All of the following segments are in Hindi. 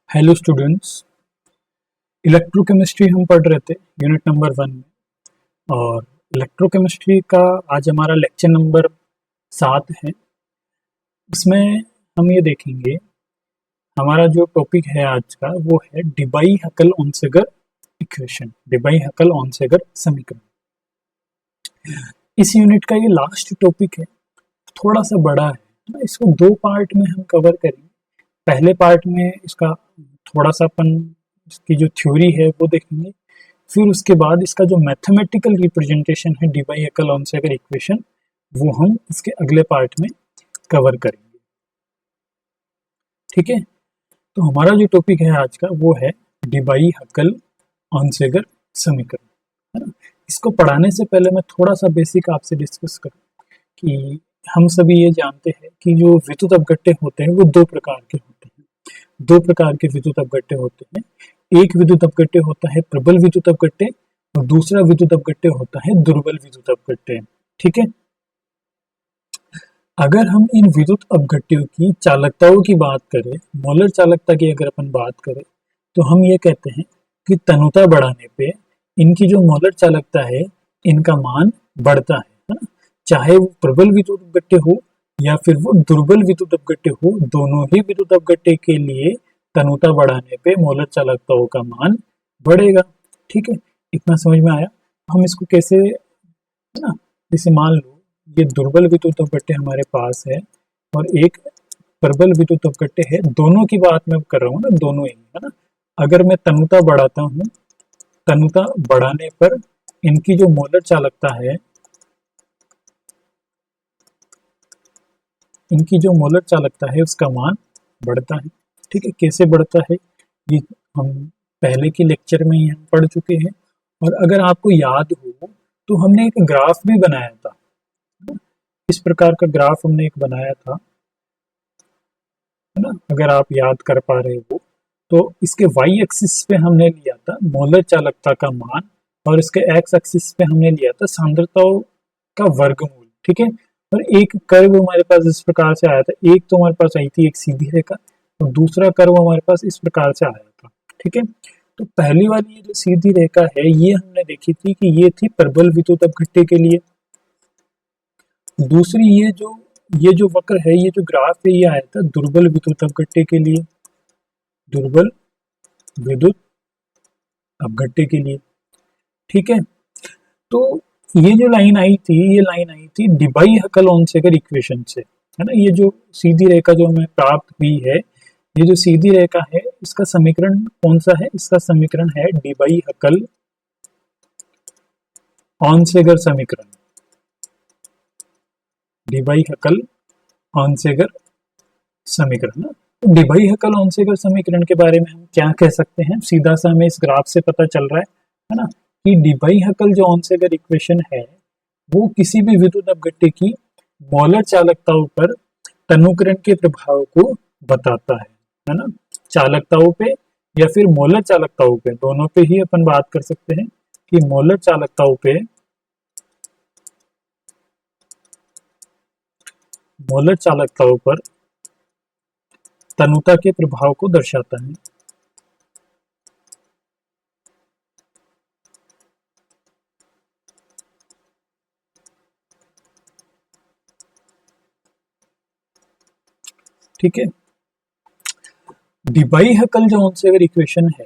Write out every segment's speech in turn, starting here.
Hello students. इलेक्ट्रोकेमिस्ट्री हम पढ़ रहे थे यूनिट नंबर 1 में। और इलेक्ट्रोकेमिस्ट्री का आज हमारा लेक्चर नंबर 7 है। इसमें हम ये देखेंगे, हमारा जो टॉपिक है आज का वो है डिबाई-हकल-ओनसेगर इक्वेशन, डिबाई-हकल-ओनसेगर समीकरण। इस यूनिट का ये लास्ट टॉपिक है, थोड़ा सा बड़ा है ना। इसको दो पार्ट में हम कवर करेंगे। पहले पार्ट में इसका थोड़ा सा अपन इसकी जो थ्योरी है वो देखेंगे, फिर उसके बाद इसका जो मैथमेटिकल रिप्रेजेंटेशन है डिबाई-हकल-ओनसेगर इक्वेशन वो हम इसके अगले पार्ट में कवर करेंगे। ठीक है, तो हमारा जो टॉपिक है आज का वो है डिबाई-हकल-ओनसेगर समीकरण, है ना। इसको पढ़ाने से पहले मैं थोड़ा सा बेसिक आपसे डिस्कस करूं कि हम सभी ये जानते हैं कि जो विद्युत अपघट्य होते हैं वो दो प्रकार के होते हैं। दो प्रकार के विद्युत अपघट्य होते हैं। एक विद्युत अपघट्य होता है प्रबल विद्युत अपघट्य और दूसरा विद्युत अपघट्य होता है दुर्बल विद्युत अपघट्य। ठीक है, अगर हम इन विद्युत अपघट्यों की चालकताओं की बात करें, मोलर चालकता की अगर अपन बात करें, तो हम ये कहते हैं कि तनुता बढ़ाने पे इनकी जो मोलर चालकता है इनका मान बढ़ता है ना। चाहे वो प्रबल विद्युत अपघट्य हो या फिर वो दुर्बल विद्युत अपघट्य हो, दोनों ही विद्युत अपघट्य के लिए तनुता बढ़ाने पे मोलर चालकताओं का मान बढ़ेगा। ठीक है, इतना समझ में आया। हम इसको कैसे, है ना, जैसे मान लो ये दुर्बल विद्युत अपघट्य हमारे पास है और एक प्रबल विद्युत अपघट्य है। दोनों की बात मैं कर रहा हूँ ना, दोनों ही, है ना। अगर मैं तनुता बढ़ाता हूँ, तनुता बढ़ाने पर इनकी जो मोलर चालकता है, इनकी जो मोलर चालकता है उसका मान बढ़ता है। ठीक है, कैसे बढ़ता है ये हम पहले के लेक्चर में ही हम पढ़ चुके हैं। और अगर आपको याद हो तो हमने एक ग्राफ भी बनाया था, इस प्रकार का ग्राफ हमने एक बनाया था, है ना। अगर आप याद कर पा रहे हो तो इसके वाई एक्सिस पे हमने लिया था मोलर चालकता का मान और इसके एक्स एक्सिस पे हमने लिया था सांद्रताओं का वर्गमूल। ठीक है, और एक कर्व हमारे पास इस प्रकार से आया था। एक तो हमारे पास आई थी एक सीधी रेखा और दूसरा कर्व हमारे पास इस प्रकार से आया था। ठीक है, तो पहली वाली ये जो सीधी रेखा है ये हमने देखी थी कि ये थी प्रबल विद्युत अपघट्य के लिए। दूसरी ये जो वक्र है, ये जो ग्राफ है, ये आया था दुर्बल विद्युत अपघट्य के लिए, दुर्बल विद्युत अपघट्य के लिए। ठीक है, तो ये जो लाइन आई थी, ये लाइन आई थी डिबाई-हकल-ओनसेगर इक्वेशन से, है ना। ये जो सीधी रेखा जो हमें प्राप्त हुई है, ये जो सीधी रेखा है इसका समीकरण कौन सा है? इसका समीकरण है डिबाई-हकल-ओनसेगर समीकरण, डिबाई-हकल-ओनसेगर समीकरण। तो डिबाई-हकल-ओनसेगर समीकरण के बारे में हम क्या कह सकते हैं? सीधा सा हमें इस ग्राफ से पता चल रहा है ना, कि डिबाई-हकल जो ओनसेगर इक्वेशन है वो किसी भी विद्युत अपघट्य की मोलर चालकताओं पर तनुकरण के प्रभाव को बताता है ना। चालकताओं पे या फिर मोलर चालकताओं पे, दोनों पे ही अपन बात कर सकते हैं कि मोलर चालकताओं पे, मोलर चालकताओं पर तनुता के प्रभाव को दर्शाता है। ठीक है, डिबाई-हकल जो ओनसेगर इक्वेशन है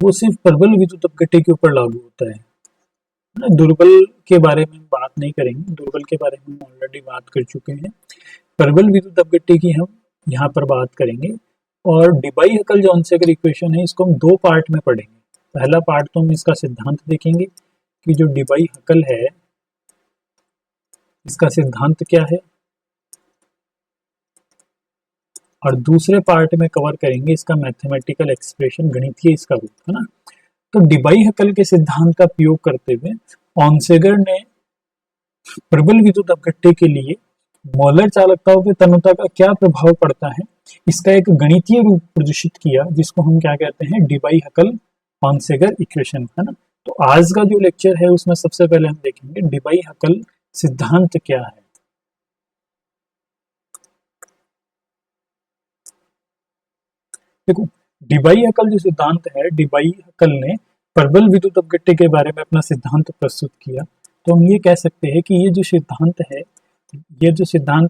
वो सिर्फ प्रबल विद्युत अपघट्य के ऊपर लागू होता है ना। दुर्बल के बारे में बात नहीं करेंगे, दुर्बल के बारे में हम ऑलरेडी बात कर चुके हैं। प्रबल विद्युत अपघट्य की हम यहाँ पर बात करेंगे। और डिबाई-हकल जो ओनसेगर इक्वेशन है इसको हम दो पार्ट में पढ़ेंगे। पहला पार्ट तो हम इसका सिद्धांत देखेंगे कि जो डिबाई-हकल है इसका सिद्धांत क्या है, और दूसरे पार्ट में कवर करेंगे इसका मैथमेटिकल एक्सप्रेशन, गणितीय इसका रूप, है ना। तो डिबाई-हकल के सिद्धांत का प्रयोग करते हुए ओनसेगर ने प्रबल विद्युत अपघट्य के लिए मोलर चालकताओं पे तनुता का क्या प्रभाव पड़ता है इसका एक गणितीय रूप प्रदर्शित किया, जिसको हम क्या कहते हैं? डिबाई-हकल-ओनसेगर इक्वेशन, है ना। तो आज का जो लेक्चर है उसमें सबसे पहले हम देखेंगे डिबाई-हकल सिद्धांत क्या है। देखो, डिबाई हकल जो सिद्धांत है, डिबाई हकल ने प्रबल विद्युत अपघट्य के बारे में अपना सिद्धांत प्रस्तुत किया। तो हम ये कह सकते हैं कि ये जो सिद्धांत है,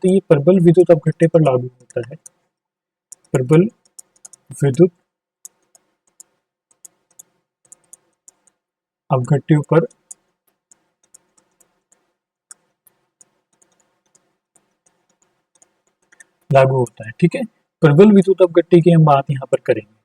ये प्रबल विद्युत अपघट्य पर लागू होता है। प्रबल विद्युत अपघट्यों पर लागू होता है। ठीक है, प्रबल विद्युत अपघट्य की हम बात यहाँ पर करेंगे।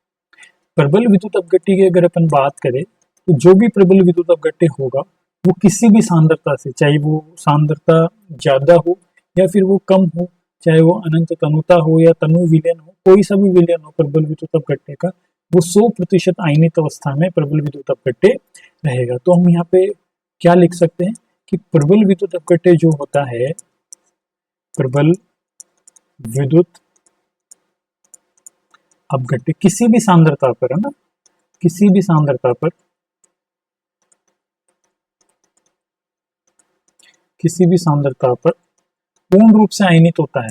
प्रबल विद्युत अपघट्य की अगर अपन बात करें तो जो भी प्रबल विद्युत अपघट्य होगा वो किसी भी सांद्रता से, चाहे वो सांद्रता ज्यादा हो या फिर वो कम हो, चाहे वो अनंत तनुता हो या तनु विलयन हो, कोई सा भी विलयन हो प्रबल विद्युत अपघट्य का, वो 100% आयनित अवस्था में प्रबल विद्युत अपघट्य रहेगा। तो हम यहाँ पे क्या लिख सकते हैं कि प्रबल विद्युत अपघट्य जो होता है, प्रबल विद्युत अपघट्य किसी भी सांद्रता पर, है ना, किसी भी सांद्रता पर, किसी भी सांद्रता पर पूर्ण रूप से आयनित होता है।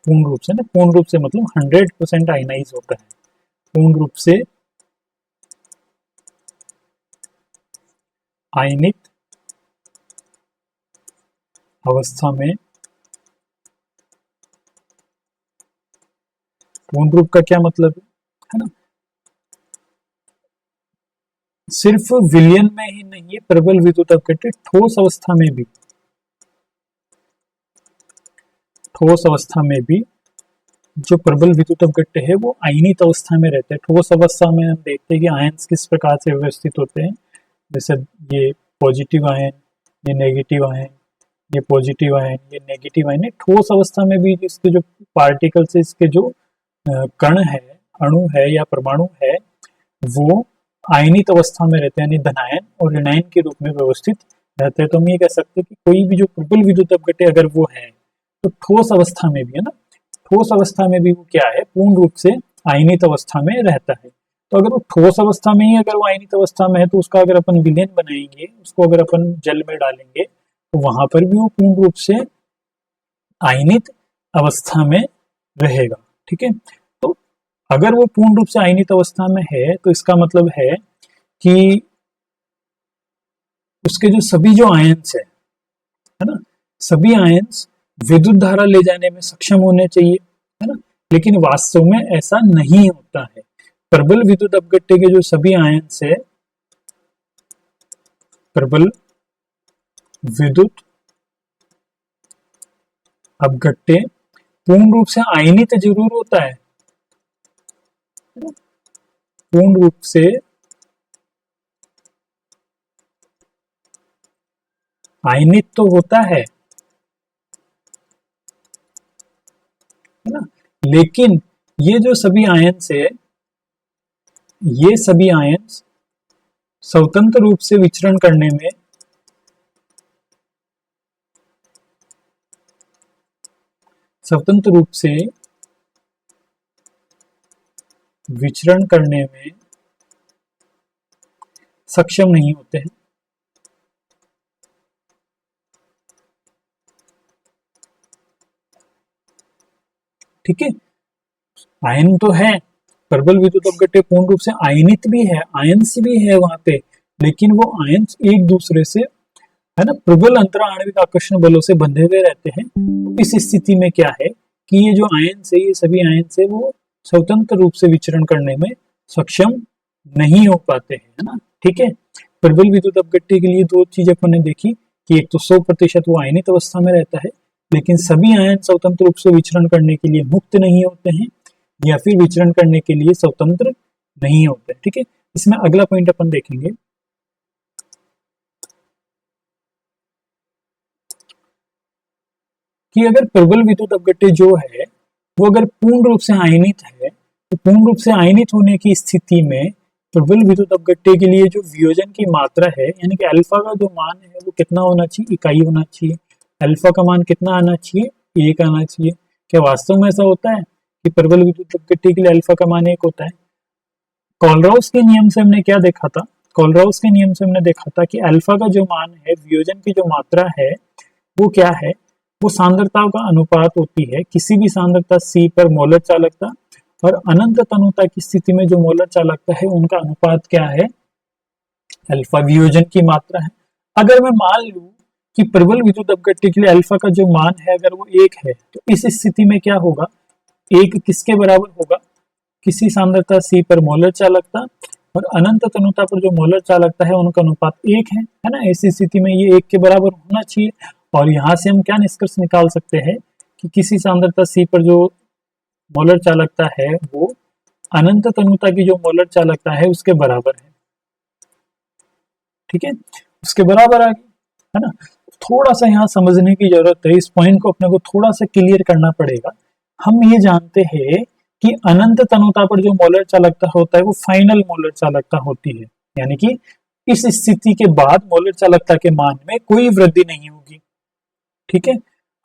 पूर्ण रूप से ना, पूर्ण रूप से मतलब 100% आयनाइज होता है। पूर्ण रूप से आयनित अवस्था में, पूर्ण रूप का क्या मतलब है ना, सिर्फ विलयन में ही नहीं है प्रबल विद्युत अपघट्य, ठोस अवस्था में भी, ठोस अवस्था में भी जो प्रबल विद्युत अपघट्य है वो आयनित अवस्था में रहते हैं। ठोस अवस्था में हम देखते हैं कि आयन्स किस प्रकार से व्यवस्थित होते हैं, जैसे ये पॉजिटिव आयन, ये नेगेटिव आयन, ये पॉजिटिव आयन, ये नेगेटिव आयन है। ठोस अवस्था में भी इसके जो पार्टिकल्स, इसके जो कण है, अणु है या परमाणु है, वो आयनित अवस्था में रहते हैं, यानी धनायन और ऋणायन के रूप में व्यवस्थित रहते हैं। तो हम ये कह सकते हैं कि कोई भी जो प्रबल विद्युत अपघट्य अगर वो है तो ठोस अवस्था में भी, है ना, ठोस अवस्था में भी वो क्या है, पूर्ण रूप से आयनित अवस्था में रहता है। तो अगर वो ठोस अवस्था में ही अगर वो आयनित अवस्था में है तो उसका अगर अपन विलयन बनाएंगे, उसको अगर अपन जल में डालेंगे तो वहां पर भी वो पूर्ण रूप से आयनित अवस्था में रहेगा। ठीक है, तो अगर वो पूर्ण रूप से आयनित अवस्था में है तो इसका मतलब है कि उसके जो सभी जो आयन्स है ना, सभी आयन्स विद्युत धारा ले जाने में सक्षम होने चाहिए, है ना, लेकिन वास्तव में ऐसा नहीं होता है। प्रबल विद्युत अपघट्य के जो सभी आयन्स है, प्रबल विद्युत अपघट्य पूर्ण रूप से आयनित जरूर होता है, पूर्ण रूप से आयनित तो होता है ना, लेकिन ये जो सभी आयन्स है, ये सभी आयन्स स्वतंत्र रूप से विचरण करने में, स्वतंत्र रूप से विचरण करने में सक्षम नहीं होते हैं। ठीक है, आयन तो है, प्रबल विद्युत अपघट्य पूर्ण रूप से आयनित भी है, आयन्स भी है वहां पे, लेकिन वो आयन्स एक दूसरे से, है ना, प्रबल अंतरा आणविक आकर्षण बलों से बंधे हुए रहते हैं। तो इस स्थिति में क्या है कि ये जो आयन्स है, ये सभी आयन्स है, वो स्वतंत्र रूप से विचरण करने में सक्षम नहीं हो पाते हैं, है ना। ठीक है, प्रबल विद्युत अपघट्य के लिए दो चीज अपन ने देखी कि एक तो 100% वो आयनित अवस्था में रहता है, लेकिन सभी आयन स्वतंत्र रूप से विचरण करने के लिए मुक्त नहीं होते हैं या फिर विचरण करने के लिए स्वतंत्र नहीं होते। ठीक है, इसमें अगला पॉइंट अपन देखेंगे कि अगर प्रबल विद्युत अपघट्य जो है वो अगर पूर्ण रूप से आयनित है, तो पूर्ण रूप से आयनित होने की स्थिति में प्रबल विद्युत अपघट्य के लिए जो वियोजन की मात्रा है, यानी कि अल्फा का जो मान है वो कितना होना चाहिए, इकाई होना चाहिए। अल्फा का मान कितना आना चाहिए, 1 आना चाहिए। क्या वास्तव में ऐसा होता है कि प्रबल विद्युत अपघट्य के लिए अल्फा का मान 1 होता है? कोलराउस के नियम से हमने क्या देखा था, कोलराउस के नियम से हमने देखा था कि अल्फा का जो मान है, वियोजन की जो मात्रा है, वो क्या है, वो सांद्रताओं का अनुपात होती है किसी भी सांद्रता C पर मोलर चालकता और अनंत तनुता की स्थिति में जो मोलर चालकता है उनका अनुपात क्या है, अल्फा वियोजन की मात्रा है। अगर मैं मान लूं कि प्रबल विद्युत अपघट्य के लिए अल्फा का जो मान है अगर वो 1 है तो इस स्थिति में क्या होगा, 1 किसके बराबर होगा, किसी सांद्रता C पर मोलर चालकता और अनंत तनुता पर जो मोलर चालकता है उनका अनुपात 1 है ना। ऐसी स्थिति में ये 1 के बराबर होना चाहिए और यहाँ से हम क्या निष्कर्ष निकाल सकते हैं कि किसी सांद्रता C पर जो मोलर चालकता है वो अनंत तनुता की जो मोलर चालकता है उसके बराबर है। ठीक है, उसके बराबर आ गई है ना। थोड़ा सा यहाँ समझने की जरूरत है, इस पॉइंट को अपने को थोड़ा सा क्लियर करना पड़ेगा। हम ये जानते हैं कि अनंत तनुता पर जो मोलर चालकता होता है वो फाइनल मोलर चालकता होती है, यानी कि इस स्थिति के बाद मोलर चालकता के मान में कोई वृद्धि नहीं होगी। ठीक है,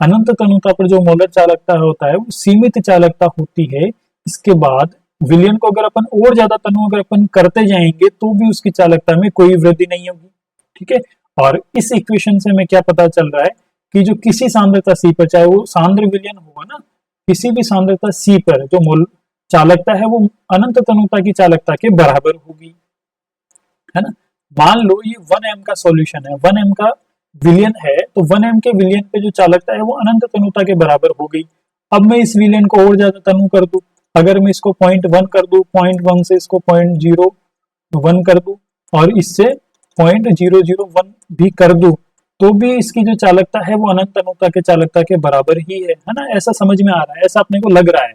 अनंत तनुता पर जो मोलर चालकता होता है वो सीमित चालकता होती है। इसके बाद विलयन को अगर अपन और ज्यादा तनु अगर अपन करते जाएंगे तो भी उसकी चालकता में कोई वृद्धि नहीं होगी। ठीक है, और इस इक्वेशन से हमें क्या पता चल रहा है कि जो किसी सांद्रता C पर, चाहे वो सांद्र विलयन होगा ना, किसी भी सांद्रता C पर जो मोल चालकता है वो अनंत तनुता की चालकता के बराबर होगी, है ना। मान लो ये 1m का सॉल्यूशन है, 1m का विलयन है तो 1m के विलयन पे जो चालकता है वो अनंत तनुता के बराबर हो गई। अब मैं इस विलयन को और ज्यादा तनु कर दूं, अगर मैं इसको 0.1 कर दूं, 0.1 से इसको 0.01 कर दूं और इससे 0.001 भी कर दूं तो भी इसकी जो चालकता है वो अनंत तनुता के चालकता के बराबर ही है ना। ऐसा समझ में आ रहा है, ऐसा अपने को लग रहा है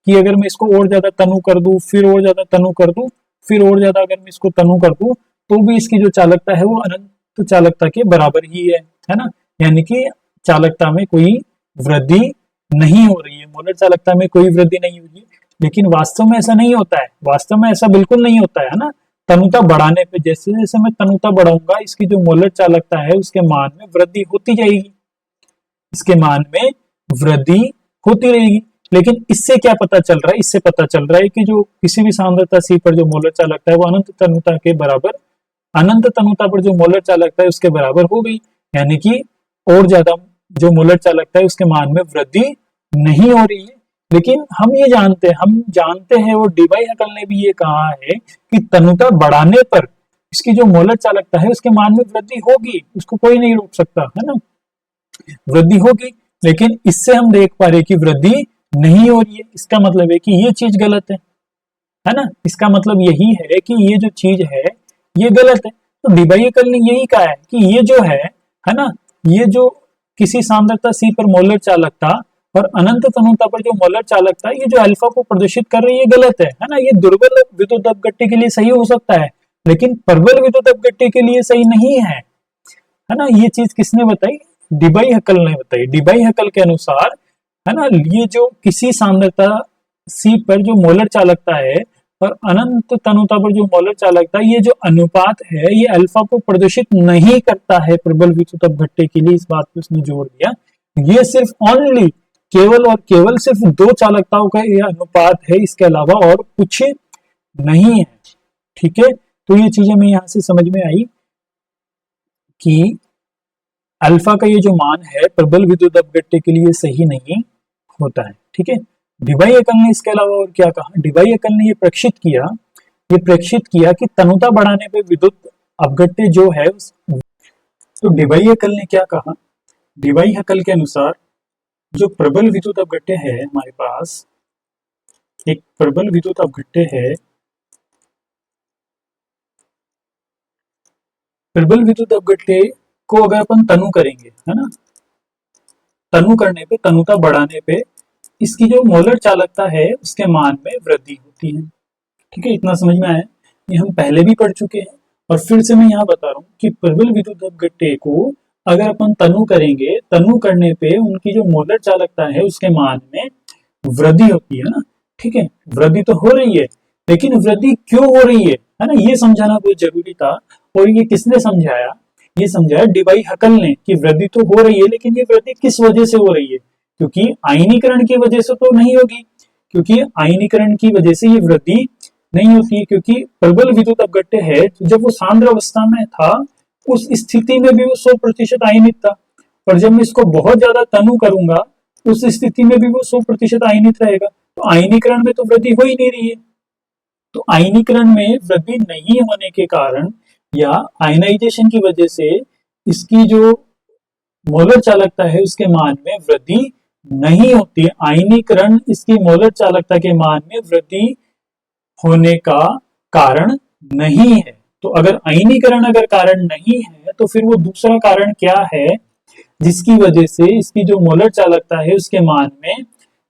कि अगर मैं इसको और ज्यादा तनु कर दूं, फिर और ज्यादा तनु कर दूं, फिर और ज्यादा अगर मैं इसको तनु कर दूं तो भी इसकी जो चालकता है वो अनंत चालकता के बराबर ही है ना। यानी कि चालकता में कोई वृद्धि नहीं हो रही है, मोलर चालकता में कोई वृद्धि नहीं होगी। लेकिन वास्तव में ऐसा नहीं होता है, वास्तव में ऐसा बिल्कुल नहीं होता है ना। तनुता बढ़ाने पे जैसे जैसे मैं तनुता बढ़ाऊंगा इसकी जो मोलर चालकता है उसके मान में वृद्धि होती जाएगी, इसके मान में वृद्धि होती रहेगी। लेकिन इससे क्या पता चल रहा है, इससे पता चल रहा है कि जो किसी भी सांद्रता C पर जो मोलर चालकता है वो अनंत तनुता के बराबर, अनंत तनुता पर जो मोलर चालकता है उसके बराबर हो गई। यानी कि और ज्यादा जो मोलर चालकता है उसके मान में वृद्धि नहीं हो रही है। लेकिन हम जानते हैं और डीवाई हकल ने भी ये कहा है कि तनुता बढ़ाने पर इसकी जो मोलर चालकता है उसके मान में वृद्धि होगी, उसको कोई नहीं रोक सकता, है ना, वृद्धि होगी। लेकिन इससे हम देख पा रहे कि वृद्धि नहीं हो रही है, इसका मतलब है कि ये चीज गलत है ना। इसका मतलब यही है कि ये जो चीज है ये गलत है। तो डीवाई हकल ने यही कहा है कि ये जो है ना, ये जो किसी सांद्रता C पर मोलर चालकता और अनंत तनुता पर जो मोलर चालकता है ये जो अल्फा को प्रदर्शित कर रही है गलत है ना। ये दुर्बल विद्युत अपघट्य के लिए सही हो सकता है लेकिन प्रबल विद्युत अपघट्य के लिए सही नहीं है ना। ये चीज किसने बताई, डीवाई हकल ने बताई। डीवाई हकल के अनुसार है ना, ये जो किसी सांद्रता C पर जो मोलर चालकता है और अनंत तनुता पर जो मोलर चालकता है ये जो अनुपात है ये अल्फा को प्रदर्शित नहीं करता है प्रबल विद्युत अपघट्य के लिए। इस बात को उसने जोड़ दिया, ये सिर्फ ओनली केवल और केवल सिर्फ दो चालकताओं का यह अनुपात है, इसके अलावा और कुछ नहीं है। ठीक है, तो ये चीजें हमें यहां से समझ में आई कि अल्फा का ये जो मान है प्रबल विद्युत अपघट्य के लिए सही नहीं होता है। ठीक है, डीवाई हकल ने इसके अलावा और क्या कहा, डीवाई हकल ने ये प्रेक्षित किया कि तनुता बढ़ाने पे विद्युत अपघट्य जो है तो डीवाई हकल ने क्या कहा, डीवाई हकल के अनुसार जो प्रबल विद्युत अपघट्य है, हमारे पास एक प्रबल विद्युत अपघट्य है, प्रबल विद्युत अपघट्य को अगर अपन तनु करेंगे, है ना, तनु करने पे, तनुता बढ़ाने पे इसकी जो मोलर चालकता है उसके मान में वृद्धि होती है। ठीक है, इतना समझ में आया, ये हम पहले भी पढ़ चुके हैं और फिर से मैं यहाँ बता रहा हूँ कि प्रबल विद्युत अपघट्य को अगर अपन तनु करेंगे, तनु करने पे उनकी जो मोलर चालकता है उसके मान में वृद्धि होती है ना। ठीक है, वृद्धि तो हो रही है लेकिन वृद्धि क्यों हो रही है ना, ये समझाना बहुत जरूरी था। और ये किसने समझाया, ये समझाया डीवाई हकल ने कि वृद्धि तो हो रही है लेकिन ये वृद्धि किस वजह से हो रही है, क्योंकि आयनीकरण की वजह से तो नहीं होगी, क्योंकि आयनीकरण की वजह से ये वृद्धि नहीं होती है। क्योंकि प्रबल विद्युत अपघट्य है तो जब वो सांद्र अवस्था में था उस स्थिति में भी वो 100% आयनित था पर जब मैं इसको बहुत ज्यादा तनु करूंगा उस स्थिति में भी वो 100% आयनित रहेगा। तो आयनीकरण में तो वृद्धि हो ही नहीं रही है। तो आयनीकरण में वृद्धि नहीं होने के कारण या आयनाइजेशन की वजह से इसकी जो मोलर चालकता है उसके मान में वृद्धि नहीं होती है। आयनीकरण इसकी मोलर चालकता के मान में वृद्धि होने का कारण नहीं है। तो अगर आयनीकरण अगर कारण नहीं है तो फिर वो दूसरा कारण क्या है जिसकी वजह से इसकी जो मोलर चालकता है उसके मान में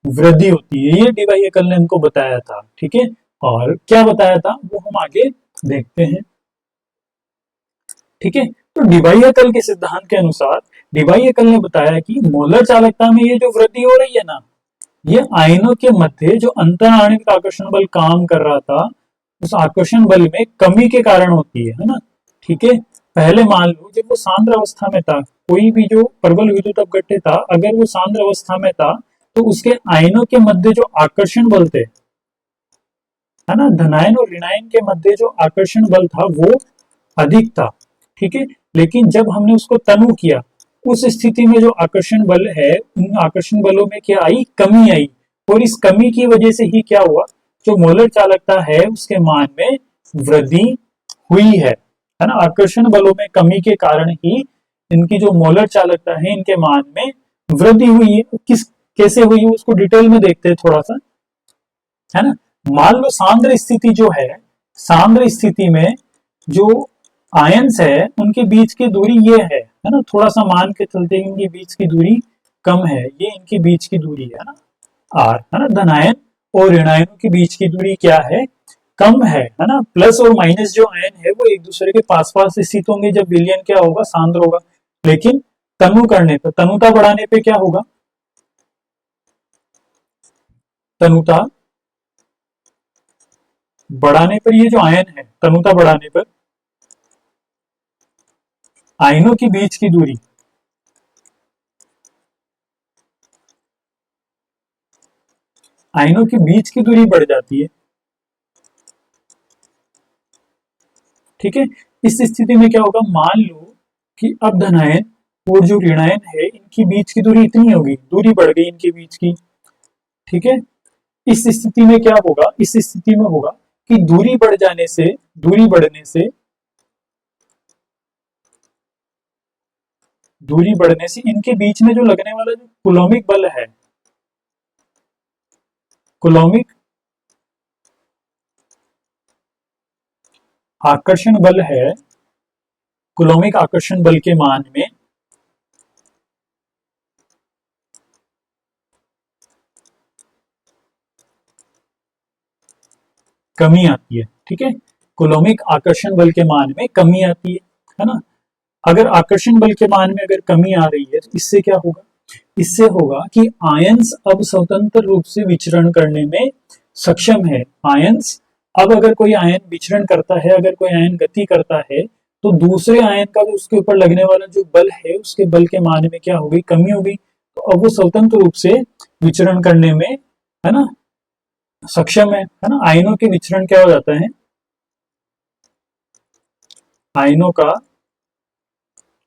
वृद्धि होती है। ये डीवाई एकल ने हमको बताया था। ठीक है, और क्या बताया था वो हम आगे देखते हैं। ठीक है, तो डीवाई एकल के सिद्धांत के अनुसार डीवाई एकल ने बताया कि मोलर चालकता में ये जो वृद्धि हो रही है ना, ये आयनों के मध्य जो अंतर आणविक आकर्षण बल काम कर रहा था उस आकर्षण बल में कमी के कारण होती है ना। ठीक है, पहले मान लो जब वो सांद्र अवस्था में था, कोई भी जो प्रबल विद्युत अपघट्य था अगर वो सांद्र अवस्था में था तो उसके आयनों के मध्य जो आकर्षण बल थे, है ना, धनायन और ऋणायन के मध्य जो आकर्षण बल था वो अधिक था। ठीक है, लेकिन जब हमने उसको तनु किया उस स्थिति में जो आकर्षण बल है उन आकर्षण बलों में क्या आई, कमी आई। और इस कमी की वजह से ही क्या हुआ, जो मोलर चालकता है उसके मान में वृद्धि हुई है ना। आकर्षण बलों में कमी के कारण ही इनकी जो मोलर चालकता है इनके मान में वृद्धि हुई है। किस कैसे हुई है उसको डिटेल में देखते हैं थोड़ा सा, है ना। मान लो सांद्र स्थिति जो है, सांद्र स्थिति में जो आयंस है उनके बीच की दूरी ये है ना, थोड़ा सा मान के चलते हैं इनके बीच की दूरी कम है, ये इनके बीच की दूरी है ना आर, है ना। धनायन और ऋणायनों के बीच की दूरी क्या है, कम है ना। प्लस और माइनस जो आयन है वो एक दूसरे के पास पास स्थित होंगे जब विलयन क्या होगा, सांद्र होगा। लेकिन तनु करने पर, तनुता बढ़ाने पे क्या होगा, तनुता बढ़ाने पर ये जो आयन है, तनुता बढ़ाने पर आयनों के बीच की दूरी, आयनों के बीच की दूरी बढ़ जाती है। ठीक है, इस स्थिति में क्या होगा, मान लो कि अब धनायन और जो ऋणायन है इनकी बीच की दूरी इतनी होगी, दूरी बढ़ गई इनके बीच की। ठीक है, इस स्थिति में क्या होगा, इस स्थिति में होगा कि दूरी बढ़ जाने से, दूरी बढ़ने से, दूरी बढ़ने से इनके बीच में जो लगने वाला जो कुलोमिक बल है, कुलोमिक आकर्षण बल है, कुलोमिक आकर्षण बल के मान में कमी आती है। ठीक है, कुलोमिक आकर्षण बल के मान में कमी आती है ना। अगर आकर्षण बल के मान में अगर कमी आ रही है तो इससे क्या होगा, इससे होगा कि आयंस अब स्वतंत्र रूप से विचरण करने में सक्षम है। आयंस अब अगर कोई आयन विचरण करता है, अगर कोई आयन गति करता है तो दूसरे आयन का उसके ऊपर लगने वाला जो बल है उसके बल के मान में क्या होगी, कमी होगी। तो अब वो स्वतंत्र रूप से विचरण करने में, है ना, सक्षम है ना। आयनों के विचरण क्या हो जाता है, आयनों का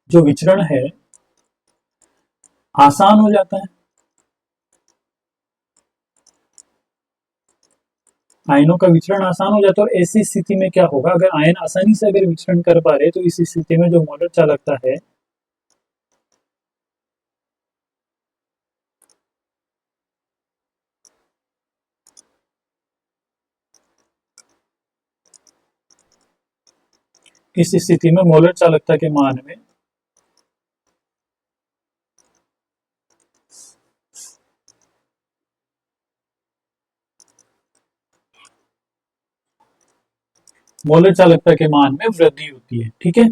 जो विचरण है आसान हो जाता है। आयनों का विचरण आसान हो जाता है और ऐसी स्थिति में क्या होगा, अगर आयन आसानी से अगर विचरण कर पा रहे तो इस स्थिति में जो मोलर चालकता है इस स्थिति में मोलर चालकता के मान में मोलर चालकता के मान में वृद्धि होती है। ठीक है,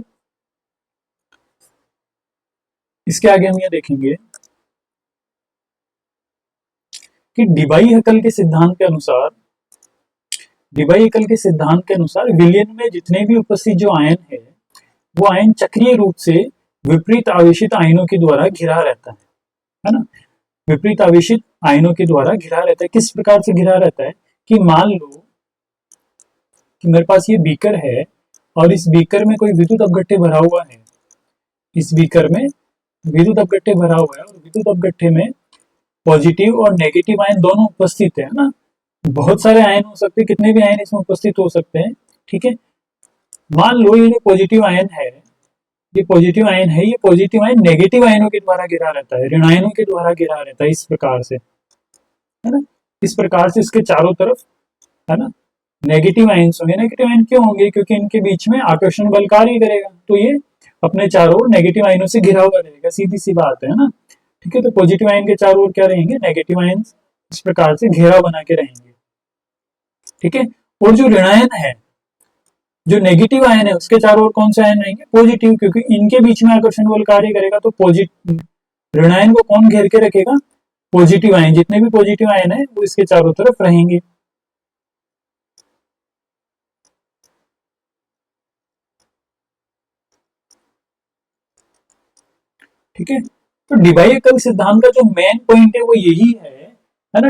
इसके आगे हम ये देखेंगे कि डीबाई हकल के सिद्धांत के अनुसार, डीबाई हकल के सिद्धांत के अनुसार विलयन में जितने भी उपस्थित जो आयन है वो आयन चक्रीय रूप से विपरीत आवेशित आयनों के द्वारा घिरा रहता है ना। विपरीत आवेशित आयनों के द्वारा घिरा रहता है। किस प्रकार से घिरा रहता है कि मान लो कि मेरे पास ये बीकर है और इस बीकर में कोई विद्युत अपघट्य भरा हुआ है। इस बीकर में विद्युत अपघट्य भरा हुआ है और विद्युत अपघट्य में पॉजिटिव और नेगेटिव आयन दोनों उपस्थित है ना। बहुत सारे आयन हो सकते हैं, कितने भी आयन इसमें उपस्थित हो सकते हैं। ठीक है, मान लो ये जो पॉजिटिव आयन है, ये पॉजिटिव आयन है, ये पॉजिटिव आयन नेगेटिव आयनों के द्वारा घिरा रहता है, ऋण आयनों के द्वारा घिरा रहता है, इस प्रकार से, है ना। इस प्रकार से इसके चारों तरफ, है ना, नेगेटिव आयन्स होंगे। नेगेटिव आयन क्यों होंगे? क्योंकि इनके बीच में आकर्षण बल कार्य करेगा, तो ये अपने चारों ओर नेगेटिव आयनों से घिरा हुआ रहेगा, सीधी सी बात है ना। ठीक है, तो पॉजिटिव आयन के चारों ओर क्या रहेंगे? नेगेटिव आयन इस प्रकार से घेरा बना के रहेंगे। ठीक है, और जो ऋणायन है, जो नेगेटिव आयन है, उसके चारों ओर कौन से आयन रहेंगे? पॉजिटिव, क्योंकि इनके बीच में आकर्षण बल कार्य करेगा। तो पॉजिटिव ऋणायन को कौन घेर के रखेगा? Positive ion. जितने भी पॉजिटिव आयन है वो इसके चारों तरफ रहेंगे। ठीक है, तो डिबाई-एकल सिद्धांत का जो मेन पॉइंट है वो यही है ना।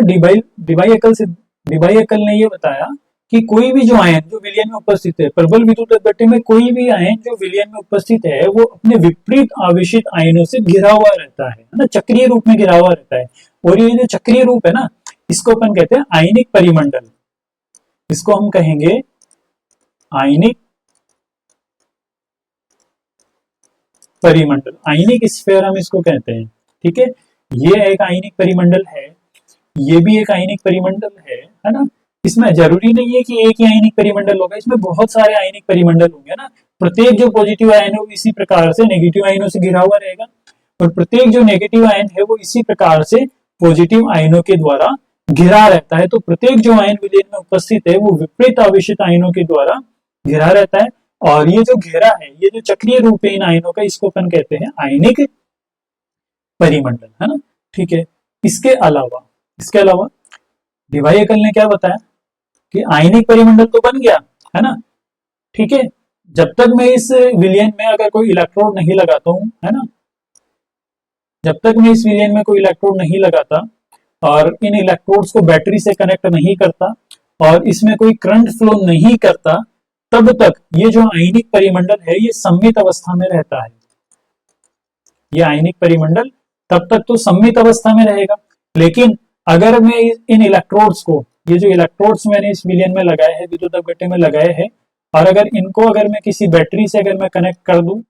डिबाई-एकल ने ये बताया कि कोई भी जो आयन जो विलयन में उपस्थित है, प्रबल विद्युत अपघट्य में कोई भी आयन जो विलयन में उपस्थित है वो अपने विपरीत आवेशित आयनों से घिरा हुआ रहता है ना, चक्रीय रूप में घिरा हुआ रहता है। और ये जो चक्रीय रूप है ना, इसको अपन कहते हैं आयनिक परिमंडल। इसको हम कहेंगे आयनिक परिमंडल, आयनिक स्फीयर हम इसको कहते हैं। ठीक है, ये एक आयनिक परिमंडल है, ये भी एक आयनिक परिमंडल है ना। इसमें जरूरी नहीं है कि एक ही आयनिक परिमंडल होगा, इसमें बहुत सारे आयनिक परिमंडल होंगे ना। प्रत्येक जो पॉजिटिव आयन है वो इसी प्रकार से नेगेटिव आयनों से घिरा हुआ रहेगा, और प्रत्येक जो नेगेटिव आयन है वो इसी प्रकार से पॉजिटिव आयनों के द्वारा घिरा रहता है। तो प्रत्येक जो आयन विलयन में उपस्थित है वो विपरीत आवेशित आयनों के द्वारा घिरा रहता है। और ये जो घेरा है, ये जो चक्रीय रूप है इन आयनों का, इसको अपन कहते हैं आयनिक परिमंडल, है ना। ठीक है, इसके अलावा डिबाई-एकल ने क्या बताया कि आयनिक परिमंडल तो बन गया, है ना। ठीक है, जब तक मैं इस विलयन में अगर कोई इलेक्ट्रोड नहीं लगाता हूं, है ना, जब तक मैं इस विलयन में कोई इलेक्ट्रोड नहीं लगाता और इन इलेक्ट्रोड्स को बैटरी से कनेक्ट नहीं करता और इसमें कोई करंट फ्लो नहीं करता, तब तक ये जो आयनिक परिमंडल है ये सममित अवस्था में रहता है। ये आयनिक परिमंडल तब तक तो सममित अवस्था में रहेगा। लेकिन अगर मैं इन इलेक्ट्रोड्स को, ये जो इलेक्ट्रोड्स मैंने इस विलयन में लगाए हैं, विद्युत अपघट्य में लगाए हैं, और अगर इनको अगर मैं किसी बैटरी से अगर मैं कनेक्ट कर दूं,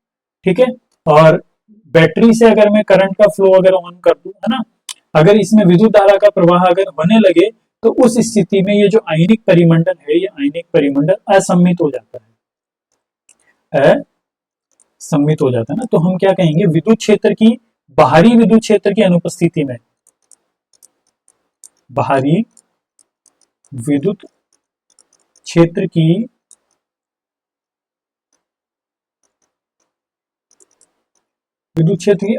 ठीक है, और बैटरी से अगर मैं करंट का फ्लो अगर ऑन कर दूं, है ना, अगर इसमें विद्युत धारा का प्रवाह अगर होने लगे, तो उस स्थिति में ये जो आयनिक परिमंडल है, ये आयनिक परिमंडल असम्मित हो जाता है, असम्मित हो जाता है ना। तो हम क्या कहेंगे? विद्युत क्षेत्र की, बाहरी विद्युत क्षेत्र की अनुपस्थिति में, बाहरी विद्युत क्षेत्र की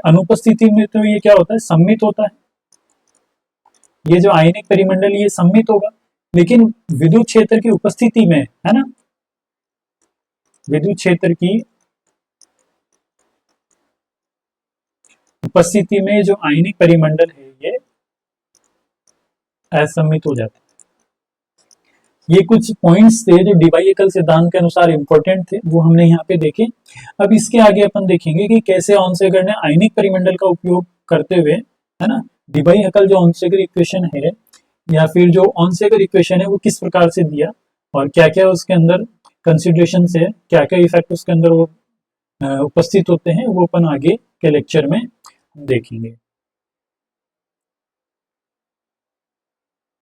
अनुपस्थिति में तो ये क्या होता है? सम्मित होता है। ये जो आयनिक परिमंडल ये सम्मित होगा। लेकिन विद्युत क्षेत्र की उपस्थिति में, है ना, विद्युत क्षेत्र की उपस्थिति में जो आयनिक परिमंडल है ये असम्मित हो जाता है। ये कुछ पॉइंट्स थे जो डिबाई-एकल सिद्धांत के अनुसार इंपॉर्टेंट थे, वो हमने यहाँ पे देखे। अब इसके आगे अपन देखेंगे कि कैसे ऑनसेगर ने आयनिक परिमंडल का उपयोग करते हुए, है ना, डिबाई-एकल जो ऑनसेगर इक्वेशन है या फिर जो ऑनसेगर इक्वेशन है वो किस प्रकार से दिया और क्या क्या उसके अंदर कंसिडरेशन है, क्या क्या इफेक्ट उसके अंदर वो उपस्थित होते हैं, वो अपन आगे के लेक्चर में देखेंगे।